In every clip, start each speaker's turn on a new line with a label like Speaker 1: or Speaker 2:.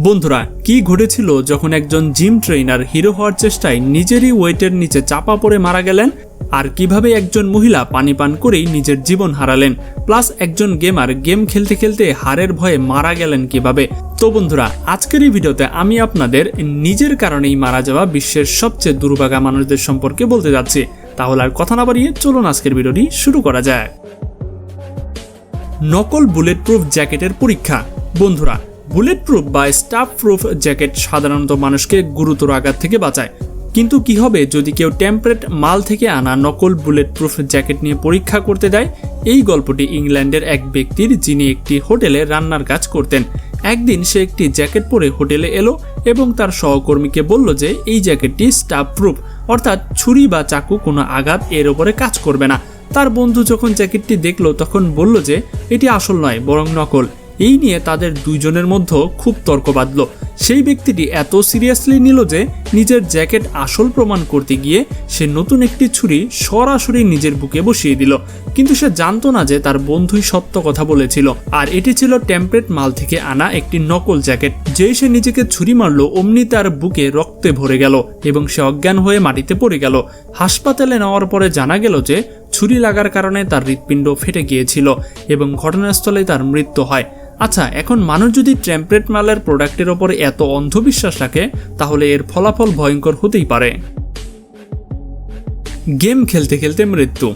Speaker 1: বন্ধুরা, কি ঘটেছিল যখন একজন জিম ট্রেইনার হিরো হওয়ার চেষ্টায় নিজেরই ওয়েটের নিচে চাপা পড়ে মারা গেলেন, আর কিভাবে একজন মহিলা পানি পান করেই নিজের জীবন হারালেন, প্লাস একজন গেমার গেম খেলতে খেলতে হারের ভয়ে মারা গেলেন কিভাবে। তো বন্ধুরা, আজকের এই ভিডিওতে আমি আপনাদের নিজের কারণেই মারা যাওয়া বিশ্বের সবচেয়ে দুর্ভাগা মানুষদের সম্পর্কে বলতে যাচ্ছি। তাহলে আর কথা না বাড়িয়ে চলুন আজকের ভিডিওটি শুরু করা যায়। নকল বুলেট প্রুফ জ্যাকেটের পরীক্ষা। বন্ধুরা, বুলেট প্রুফ বা স্টাফ প্রুফ জ্যাকেট সাধারণত মানুষকে গুরুতর আঘাত থেকে বাঁচায়, কিন্তু কি হবে যদি কেউ টেম্পারেট মাল থেকে আনা নকল বুলেট প্রুফ জ্যাকেট নিয়ে পরীক্ষা করতে দেয়? এই গল্পটি ইংল্যান্ডের এক ব্যক্তির, যিনি একটি হোটেলে রান্নার কাজ করতেন। একদিন সে একটি জ্যাকেট পরে হোটেলে এলো এবং তার সহকর্মীকে বলল যে এই জ্যাকেটটি স্টাফ প্রুফ, অর্থাৎ ছুরি বা চাকু কোনো আঘাত এর উপরে কাজ করবে না। তার বন্ধু যখন জ্যাকেটটি দেখলো তখন বলল যে এটি আসল নয়, বরং নকল। এই নিয়ে তাদের দুইজনের মধ্যে খুব তর্ক বাঁধল। সেই ব্যক্তিটি এত সিরিয়াসলি নিল যে নিজের জ্যাকেট আসল প্রমাণ করতে গিয়ে সে নতুন একটি ছুরি সরাসরি নিজের বুকে বসিয়ে দিল। কিন্তু সে জানতো না যে তার বন্ধুই সত্য কথা বলেছিল, আর এটি ছিল টেম্পারেট মাল থেকে আনা একটি নকল জ্যাকেট। যেই সে নিজেকে ছুরি মারলো, অমনি তার বুকে রক্তে ভরে গেল এবং সে অজ্ঞান হয়ে মাটিতে পড়ে গেল। হাসপাতালে নেওয়ার পরে জানা গেল যে ছুরি লাগার কারণে তার হৃৎপিণ্ড ফেটে গিয়েছিল এবং ঘটনাস্থলে তার মৃত্যু হয়। আচ্ছা, এখন মানুষ যদি টেম্পারেট মালের প্রোডাক্টের ওপর এত অন্ধবিশ্বাস রাখে, তাহলে এর ফলাফল ভয়ঙ্কর হতেই পারে। গেম খেলতে খেলতে মৃত্যু।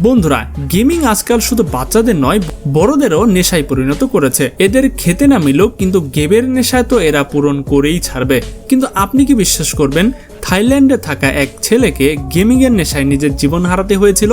Speaker 1: বন্ধুরা, গেমিং আজকাল শুধু বাচ্চাদের নয়, বড়দেরও নেশায় পরিণত করেছে। এদের খেতে না মিলুক, কিন্তু গেমের নেশায় তো এরা পূরণ করেই ছাড়বে। কিন্তু আপনি কি বিশ্বাস করবেন, থাইল্যান্ডে থাকা এক ছেলেকে গেমিংয়ের নেশায় নিজের জীবন হারাতে হয়েছিল?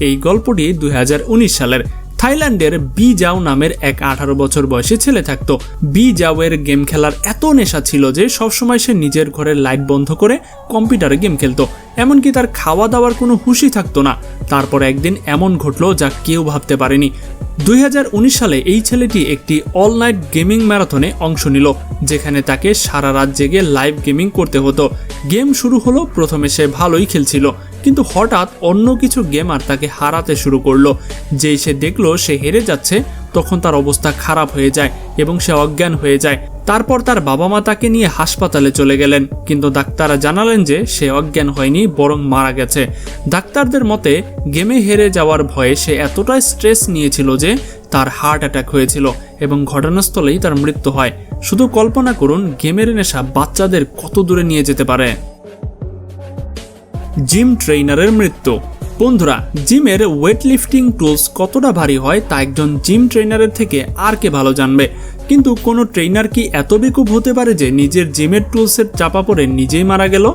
Speaker 1: এই গল্পটি 2019 সালের। থাইল্যান্ডের বি জাও নামের এক 18 বছর বয়সী ছেলে থাকতো। বি জাও এর গেম খেলার এত নেশা ছিল যে সবসময় সে নিজের ঘরের লাইট বন্ধ করে কম্পিউটারে গেম খেলতো, এমনকি তার খাওয়া দাওয়ার কোনো হুঁশই থাকতো না। তারপর একদিন এমন ঘটলো যা কেউ ভাবতে পারেনি। 2019 সালে এই ছেলেটি একটি অল নাইট গেমিং ম্যারাথনে অংশ নিল, যেখানে তাকে সারা রাত জেগে লাইভ গেমিং করতে হতো। গেম শুরু হলো, প্রথমে সে ভালোই খেলছিল, কিন্তু হঠাৎ অন্য কিছু গেমার তাকে হারাতে শুরু করলো। যেই সে দেখলো সে হেরে যাচ্ছে, তখন তার অবস্থা খারাপ হয়ে যায় এবং সে অজ্ঞান হয়ে যায়। তারপর তার বাবা মা তাকে নিয়ে হাসপাতালে চলে গেলেন, কিন্তু ডাক্তাররা জানালেন যে সে অজ্ঞান হয়নি, বরং মারা গেছে। ডাক্তারদের মতে গেমে হেরে যাওয়ার ভয়ে সে এতটাই স্ট্রেস নিয়েছিল যে তার হার্ট অ্যাটাক হয়েছিল এবং ঘটনাস্থলেই তার মৃত্যু হয়। শুধু কল্পনা করুন গেমের নেশা বাচ্চাদের কত দূরে নিয়ে যেতে পারে। জিম ট্রেইনারের মৃত্যু। বন্ধুরা, জিমের ওয়েট লিফটিং টুলস কতটা ভারী হয় তা একজন জিম ট্রেইনারের থেকে আর কে ভালো জানবে। কিন্তু কোনো ট্রেইনার কি এত বেকুব হতে পারে যে নিজের জিমের টুলসের চাপা পড়ে নিজেই মারা গেল?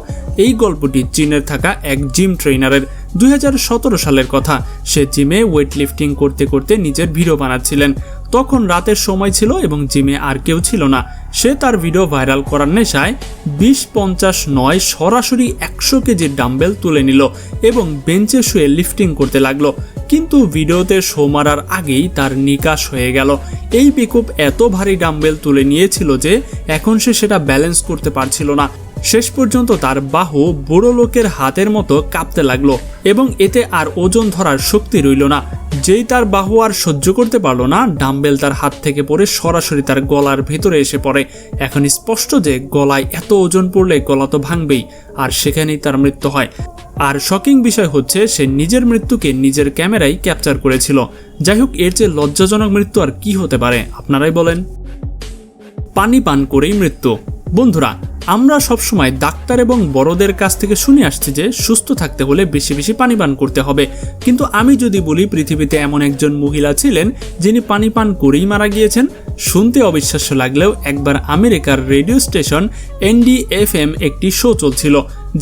Speaker 1: এই গল্পটি চীনের থাকা এক জিম ট্রেইনারের। 2017 সালের কথা। সে জিমে ওয়েট লিফটিং করতে করতে নিজের ভিডিও বানাচ্ছিলেন। তখন রাতের সময় ছিল এবং জিমে আর কেউ ছিল না। সে তার ভিডিও ভাইরাল করার নেশায় 20-50 নয়, সরাসরি 100 কেজির ডাম্বেল তুলে নিল এবং বেঞ্চে শুয়ে লিফটিং করতে লাগলো। কিন্তু ভিডিওতে শো মারার আগেই তার নিকাশ হয়ে গেল। এই বেকুব এত ভারী ডাম্বেল তুলে নিয়েছিল যে এখন সে সেটা ব্যালেন্স করতে পারছিল না। শেষ পর্যন্ত তার বাহু বুড়ো লোকের হাতের মতো কাঁপতে লাগলো এবং এতে আর ওজন ধরার শক্তি রইল না। যেই তার বাহু আর সহ্য করতে পারলো না, ডাম্বেল তার হাত থেকে পড়ে সরাসরি তার গলার ভেতরে এসে পড়ে। এখন স্পষ্ট যে গলায় এত ওজন পড়লে গলা তো ভাঙবেই, আর সেখানেই তার মৃত্যু হয়। আর শকিং বিষয় হচ্ছে সে নিজের মৃত্যুকে নিজের ক্যামেরায় ক্যাপচার করেছিল। যাই হোক, এর চেয়ে লজ্জাজনক মৃত্যু আর কি হতে পারে, আপনারাই বলেন। পানি পান করেই মৃত্যু। বন্ধুরা, আমরা সবসময় ডাক্তার এবং বড়দের কাছ থেকে শুনে আসছি যে সুস্থ থাকতে হলে বেশি বেশি পানি পান করতে হবে। কিন্তু আমি যদি বলি পৃথিবীতে এমন একজন মহিলা ছিলেন যিনি পানি পান করেই মারা গিয়েছেন। শুনতে অবিশ্বাস্য লাগলেও একবার আমেরিকার রেডিও স্টেশন NDFM একটি শো চলছিল,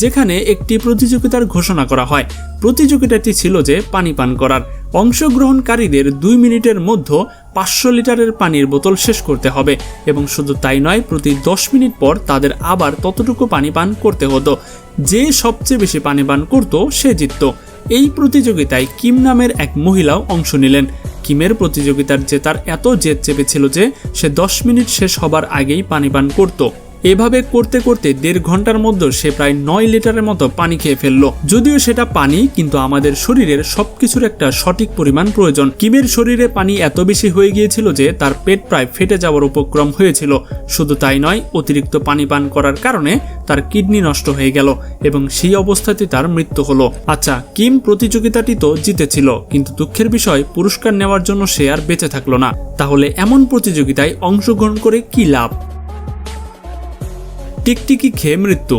Speaker 1: যেখানে একটি প্রতিযোগিতার ঘোষণা করা হয়। প্রতিযোগিতাটি ছিল যে পানি পান করার। অংশগ্রহণকারীদের 2 মিনিটের মধ্যে 500 লিটারের পানির বোতল শেষ করতে হবে এবং শুধু তাই নয়, প্রতি 10 মিনিট পর তাদের আবার ততটুকু পানি পান করতে হতো। যে সবচেয়ে বেশি পানি পান করত সে জিতত। এই প্রতিযোগিতায় কিম নামের এক মহিলাও অংশ নিলেন। কিমের প্রতিযোগিতার জেতার এত জেদ চেপেছিল যে সে 10 মিনিট শেষ হবার আগেই পানি পান করত। এভাবে করতে করতে 1.5 ঘন্টার মধ্যে সে প্রায় 9 লিটারের মতো পানি খেয়ে ফেললো। যদিও সেটা পানি, কিন্তু আমাদের শরীরের সবকিছুর একটা সঠিক পরিমাণ প্রয়োজন। কিমের শরীরে পানি এত বেশি হয়ে গিয়েছিল যে তার পেট প্রায় ফেটে যাওয়ার উপক্রম হয়েছিল। শুধু তাই নয়, অতিরিক্ত পানি পান করার কারণে তার কিডনি নষ্ট হয়ে গেল এবং সেই অবস্থাতে তার মৃত্যু হলো। আচ্ছা, কিম প্রতিযোগিতাটি তো জিতেছিল, কিন্তু দুঃখের বিষয় পুরস্কার নেওয়ার জন্য সে আর বেঁচে থাকলো না। তাহলে এমন প্রতিযোগিতায় অংশগ্রহণ করে কি লাভ? টিকটিকি খেয়ে মৃত্যু।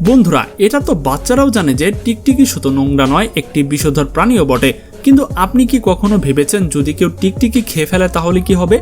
Speaker 1: বন্ধুরা, এটা তো বাচ্চারাও জানে যে টিকটিকি শুধু নোংরা নয়, একটি বিষধর প্রাণীও বটে। কিন্তু আপনি কি কখনো ভেবেছেন যদি কেউ টিকটিকি খেয়ে ফেলে তাহলে কি হবে?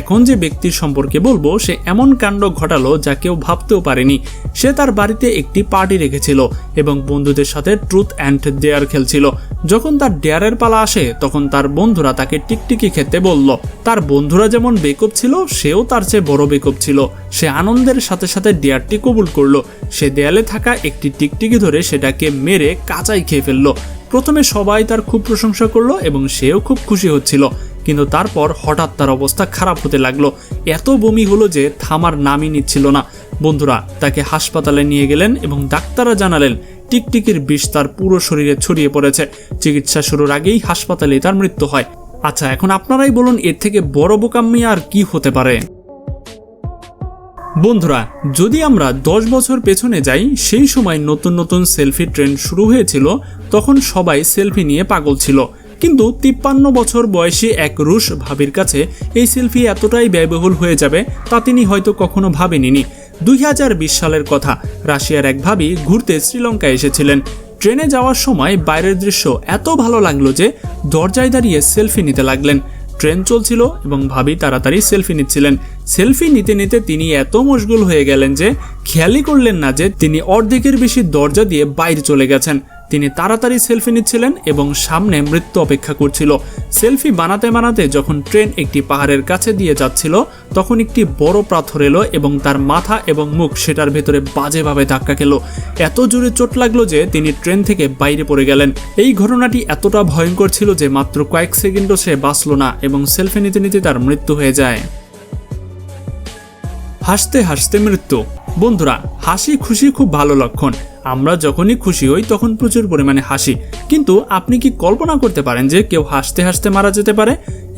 Speaker 1: এখন যে ব্যক্তির সম্পর্কে বলবো সে এমন কাণ্ড ঘটালো যা কেউ ভাবতেও পারেনি। সে তার বাড়িতে একটি পার্টি রেখেছিল এবং বন্ধুদের সাথে ট্রুথ অ্যান্ড ডেয়ার খেলছিল। যখন তার ডেয়ারের পালা আসে তখন তার বন্ধুরা তাকে টিকটিকি খেতে বলল। তার বন্ধুরা যেমন বেকুব ছিল, সেও তার চেয়ে বড় বেকুব ছিল। সে আনন্দের সাথে সাথে ডেয়ারটি কবুল করলো। সে দেয়ালে থাকা একটি টিকটিকি ধরে সেটাকে মেরে কাঁচাই খেয়ে ফেললো। প্রথমে সবাই তার খুব প্রশংসা করলো এবং সেও খুব খুশি হচ্ছিল, কিন্তু তারপর হঠাৎ তার অবস্থা খারাপ হতে লাগলো। এত বমি হলো যে থামার নামই নিচ্ছিল না। বন্ধুরা তাকে হাসপাতালে নিয়ে গেলেন এবং ডাক্তাররা জানালেন টিকটিকির বিষ তার পুরো শরীরে ছড়িয়ে পড়েছে। চিকিৎসা শুরুর আগেই হাসপাতালে তার মৃত্যু হয়। আচ্ছা, এখন আপনারাই বলুন এর থেকে বড় বোকামি আর কি হতে পারে? বন্ধুরা, যদি আমরা 10 বছর পেছনে যাই, সেই সময় নতুন নতুন সেলফি ট্রেন্ড শুরু হয়েছিল। তখন সবাই সেলফি নিয়ে পাগল ছিল, কিন্তু 53 বছর বয়সী এক রুশ ভাবির কাছে এই সেলফি এতটাই ব্যয়বহুল হয়ে যাবে তা তিনি হয়তো কখনো ভাবেননি। 2020 সালের কথা, রাশিয়ার এক ভাবি ঘুরতে শ্রীলঙ্কায় এসেছিলেন। ট্রেনে যাওয়ার সময় বাইরের দৃশ্য এত ভালো লাগলো যে দরজায় দাঁড়িয়ে সেলফি নিতে লাগলেন। ট্রেন চলছিল এবং ভাবি তাড়াতাড়ি সেলফি নিচ্ছিলেন। সেলফি নিতে নিতে তিনি এত মশগুল হয়ে গেলেন যে খেয়ালই করলেন না যে তিনি অর্ধেকের বেশি দরজা দিয়ে বাইরে চলে গেছেন। তিনি তাড়াতাড়ি সেলফি নিচ্ছিলেন এবং সামনে মৃত্যু অপেক্ষা করছিল। সেলফি বানাতে বানাতে যখন ট্রেন একটি পাহাড়ের কাছে দিয়ে যাচ্ছিল, তখন একটি বড় পাথর এলো এবং তার মাথা এবং মুখ সেটার ভেতরে বাজেভাবে ধাক্কা খেল। এত জোরে চোট লাগলো যে তিনি ট্রেন থেকে বাইরে পড়ে গেলেন। এই ঘটনাটি এতটা ভয়ঙ্কর ছিল যে মাত্র কয়েক সেকেন্ডও সে বাঁচল না এবং সেলফি নিতে নিতে তার মৃত্যু হয়ে যায়। হাসতে হাসতে মৃত্যু। বন্ধুরা, হাসি খুশি খুব ভালো লক্ষণ। আমরা যখনই খুশি হই তখন প্রচুর পরিমাণে হাসি, কিন্তু আপনি কি কল্পনা করতে পারেন যে কেউ হাসতে হাসতে মারা যেতে পারে?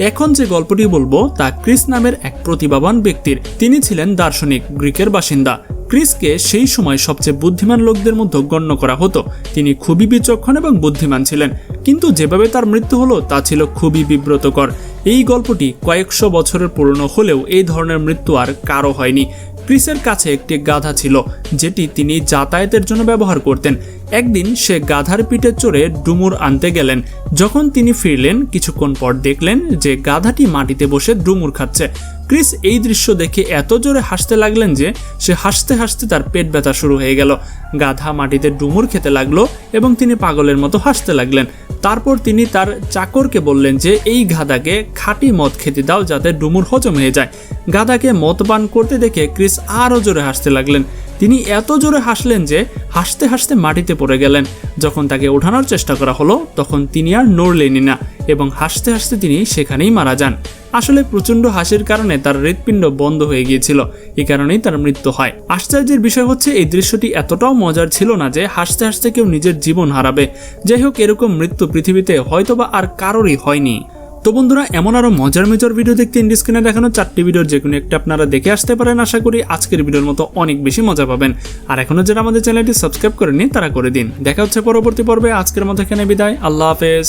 Speaker 1: এখন যে গল্পটি বলবো তা ক্রিস নামের এক প্রতিভাবান ব্যক্তির। তিনি ছিলেন দার্শনিক, গ্রিকের বাসিন্দা। ক্রিসকে সেই সময় সবচেয়ে বুদ্ধিমান লোকদের মধ্যে গণ্য করা হতো। তিনি খুবই বিচক্ষণ এবং বুদ্ধিমান ছিলেন, কিন্তু যেভাবে তার মৃত্যু হলো তা ছিল খুবই বিব্রতকর। এই গল্পটি কয়েকশো বছরের পুরনো হলেও এই ধরনের মৃত্যু আর কারো হয়নি। ক্রিসের কাছে একটি গাধা ছিল যেটি তিনি যাতায়াতের জন্য ব্যবহার করতেন। একদিন সে গাধার পিঠে চড়ে ডুমুর আনতে গেলেন। যখন তিনি ফিরলেন কিছুক্ষণ পর দেখলেন যে গাধাটি মাটিতে বসে ডুমুর খাচ্ছে। ক্রিস এই দৃশ্য দেখে এত জোরে হাসতে লাগলেন যে সে হাসতে হাসতে তার পেট ব্যথা শুরু হয়ে গেল। গাধা মাটিতে ডুমুর খেতে লাগলো এবং তিনি পাগলের মতো হাসতে লাগলেন। তারপর তিনি তার চাকরকে বললেন যে এই গাধাকে খাঁটি মদ খেতে দাও যাতে ডুমুর হজম হয়ে যায়। গাধাকে মদ পান করতে দেখে ক্রিস আরও জোরে হাসতে লাগলেন। তিনি এত জোরে হাসলেন যে হাসতে হাসতে মাটিতে পড়ে গেলেন। যখন তাকে ওঠানোর চেষ্টা করা হলো তখন তিনি আর নড়লেনই না এবং হাসতে হাসতে তিনি সেখানেই মারা যান। আসলে প্রচণ্ড হাসির কারণে তার হৃৎপিণ্ড বন্ধ হয়ে গিয়েছিল, এই কারণেই তার মৃত্যু হয়। আশ্চর্যের বিষয় হচ্ছে এই দৃশ্যটি এতটাও মজার ছিল না যে হাসতে হাসতে কেউ নিজের জীবন হারাবে। যাই হোক, এরকম মৃত্যু পৃথিবীতে হয়তোবা আর কারোরই হয়নি। তো বন্ধুরা, এমন আরো মজার মজার ভিডিও দেখতে ইন্ডি স্ক্রিনে দেখানো 4টি ভিডিওর যে কোনো একটা আপনারা দেখে আসতে পারেন। আশা করি আজকের ভিডিওর মতো অনেক বেশি মজা পাবেন। আর এখনো যারা আমাদের চ্যানেলটি সাবস্ক্রাইব করেননি তারা করে দিন। দেখা হচ্ছে পরবর্তী পর্বে। আজকের মতো এখানে বিদায়। আল্লাহ হাফেজ।